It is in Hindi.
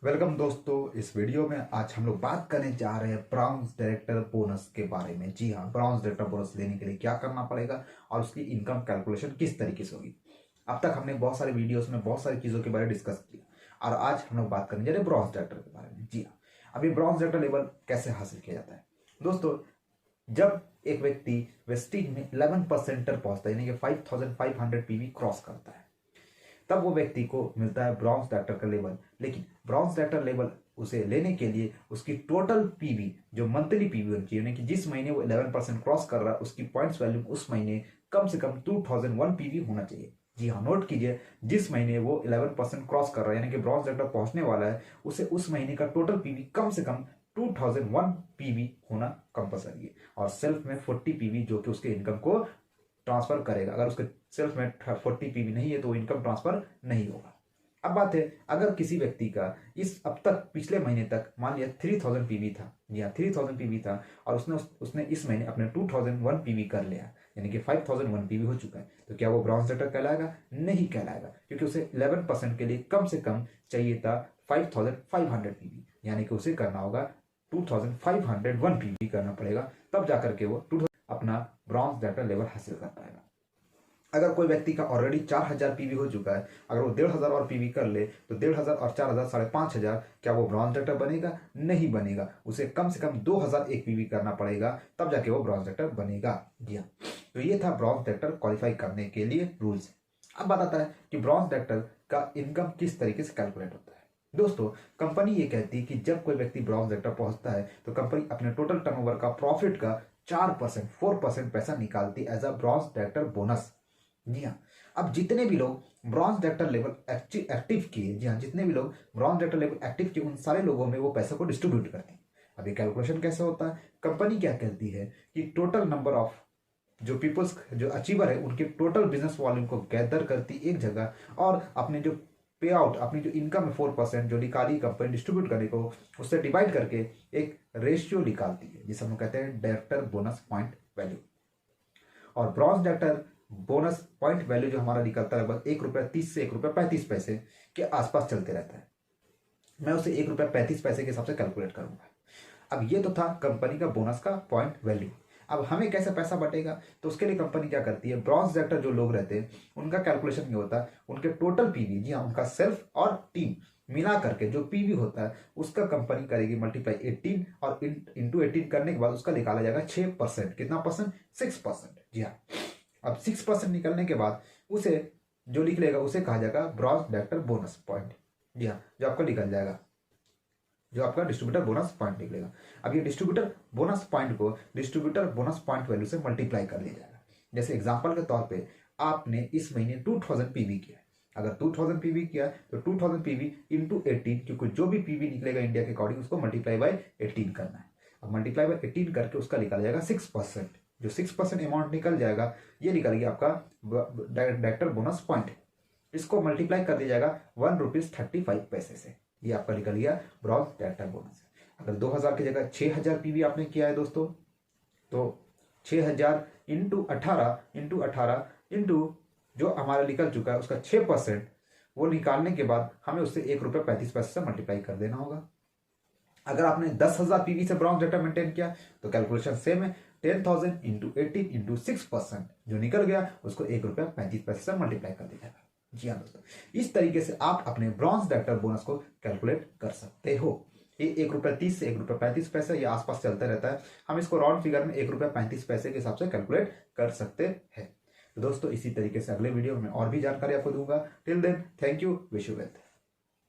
वेलकम दोस्तों। इस वीडियो में आज हम लोग बात करने जा रहे हैं ब्राउन्स डायरेक्टर बोनस के बारे में। जी हाँ, ब्राउन्स डायरेक्टर बोनस लेने के लिए क्या करना पड़ेगा और उसकी इनकम कैलकुलेशन किस तरीके से होगी। अब तक हमने बहुत सारे वीडियोस में बहुत सारी चीज़ों के बारे में डिस्कस किया और आज हम लोग बात करने जा रहे हैं ब्राउन्स डायरेक्टर के बारे में। जी हाँ, अभी ब्राउन्स डायरेक्टर लेवल कैसे हासिल किया जाता है दोस्तों। जब एक व्यक्ति वेस्टिज में 11% पहुंचता है, यानी कि 5500 पीवी क्रॉस करता है, तब वो व्यक्ति को मिलता है ब्रॉन्ज डायरेक्टर का लेवल। लेकिन ब्रॉन्ज डायरेक्टर लेवल उसे लेने के लिए उसकी टोटल पीवी जो मंथली पीवी होनी चाहिए, यानी कि जिस महीने वो 11% क्रॉस कर रहा है उसकी पॉइंट्स वैल्यू उस महीने कम से कम 2001 पीवी होना चाहिए। जी हाँ, नोट कीजिए, जिस महीने वो 11% क्रॉस कर रहा है यानी कि ब्रॉन्ज डायरेक्टर पहुंचने वाला है, उसे उस महीने का टोटल पीवी कम से कम 2001 पीवी होना कंपलसरी है। और सेल्फ में 40 पीवी जो कि उसके इनकम को ट्रांसफर करेगा। अगर उसके सेल्फ में 40 पीवी नहीं है तो वो इनकम ट्रांसफर नहीं होगा। अब बात है, अगर किसी व्यक्ति का इस अब तक पिछले महीने तक मान लिया 3000 पीवी था, जी हाँ 3000 पीवी था, और उसने इस महीने अपने 2001 पीवी कर लिया, यानी कि 5001 पीवी हो चुका है, तो क्या वो ब्रॉन्ज डायरेक्टर कहलाएगा? नहीं कहलाएगा, क्योंकि उसे 11% के लिए कम से कम चाहिए था 5500 पीवी, यानी कि उसे करना होगा 2501 पीवी करना पड़ेगा, तब जाकर के वो अपना ब्रॉन्ज डायरेक्टर लेवल हासिल कर पाएगा। अगर कोई व्यक्ति का ऑलरेडी 4000 पीवी हो चुका है, अगर वो 1500 और पीवी कर ले तो 1500 और 4000 5500, क्या वो ब्रॉन्ज डायरेक्टर बनेगा? नहीं बनेगा। उसे कम से कम 2001 पीवी करना पड़ेगा, तब जाके वो ब्रॉन्ज डायरेक्टर बनेगा। जी हाँ, तो ये था ब्रॉन्ज डायरेक्टर क्वालिफाई करने के लिए रूल्स। अब बात आता है कि ब्रॉन्ज डायरेक्टर का इनकम किस तरीके से कैलकुलेट होता है। दोस्तों, कंपनी ये कहती है कि जब कोई व्यक्ति ब्रॉन्ज डायरेक्टर पहुंचता है तो कंपनी अपने टोटल टर्नओवर का प्रॉफिट का 4% पैसा निकालती as a bronze director bonus. जी हाँ, अब जितने भी लोग ब्रॉन्ज डायरेक्टर लेवल एक्टिव किए, जी हाँ जितने भी लोग ब्रॉन्ज डायरेक्टर लेवल एक्टिव किए, उन सारे लोगों में वो पैसे को डिस्ट्रीब्यूट करते हैं। अब ये कैलकुलेशन कैसे होता है? कंपनी क्या कहती है कि टोटल नंबर ऑफ जो पीपल्स जो अचीवर है उनके टोटल बिजनेस वॉल्यूम को गैदर करती एक जगह, और अपने जो पे आउट, अपनी जो इनकम है 4% जो निकाली कंपनी डिस्ट्रीब्यूट करने को, उससे डिवाइड करके एक रेशियो निकालती है जिसे हम कहते हैं डायरेक्टर बोनस पॉइंट वैल्यू। और bronze director bonus point value जो हमारा निकलता है लगभग ₹1.30 से ₹1.35 के आसपास चलते रहता है। मैं उसे ₹1.35 के हिसाब से कैलकुलेट करूंगा। अब ये तो था कंपनी का बोनस का पॉइंट वैल्यू। अब हमें कैसे पैसा बटेगा, तो उसके लिए कंपनी क्या करती है, ब्रॉन्ज डायरेक्टर जो लोग रहते हैं उनका कैलकुलेशन ये होता है, उनके टोटल पीवी, जी हाँ उनका सेल्फ और टीम मिला करके जो पीवी होता है उसका कंपनी करेगी मल्टीप्लाई 18, और इंटू 18 करने के बाद उसका निकाला जाएगा 6%। कितना परसेंट? 6%। जी हाँ, अब 6% निकलने के बाद उसे जो लिख लेगा उसे कहा जाएगा ब्रॉन्ज डायरेक्टर बोनस पॉइंट। जी हाँ, जो आपका निकल जाएगा, जो आपका डिस्ट्रीब्यूटर बोनस पॉइंट निकलेगा। अब ये डिस्ट्रीब्यूटर बोनस पॉइंट को डिस्ट्रीब्यूटर बोनस पॉइंट वैल्यू से मल्टीप्लाई कर लिया जाएगा। जैसे एग्जांपल के तौर पे आपने इस महीने 2000 पीवी किया, अगर 2000 पीवी किया तो 2000 पीवी इंटू 18, क्योंकि जो भी पीवी निकलेगा इंडिया के अकॉर्डिंग उसको मल्टीप्लाई बाय 18 करना है। अब मल्टीप्लाई बाय 18 करके उसका निकाला जाएगा 6%। जो 6% अमाउंट निकल जाएगा ये निकल गया आपका डायरेक्टर बोनस पॉइंट। इसको मल्टीप्लाई कर दिया जाएगा ₹1.35 से, ये आपका निकल गया ब्रॉन्ज डायरेक्टर बोनस। अगर 2000 की जगह 6000 पीवी आपने किया है दोस्तों, तो 6000 इंटू 18 इंटू जो हमारा निकल चुका है उसका 6%, वो निकालने के बाद हमें उससे ₹1.35 से मल्टीप्लाई कर देना होगा। अगर आपने 10,000 पीवी से ब्रॉन्ज डायरेक्टर मेंटेन किया तो कैलकुलेशन सेम है, 10,000 इंटू 18 इंटू 6%, जो निकल गया उसको ₹1.35 से मल्टीप्लाई कर दिया जाएगा। जी हाँ दोस्तों, इस तरीके से आप अपने ब्रॉन्ज डायरेक्टर बोनस को कैलकुलेट कर सकते हो। ये ₹1.30 से ₹1.35 ये आसपास चलता रहता है। हम इसको राउंड फिगर में ₹1.35 के हिसाब से कैलकुलेट कर सकते हैं। तो दोस्तों, इसी तरीके से अगले वीडियो में और भी जानकारी आपको दूंगा। Till then, thank you, wish you wealth.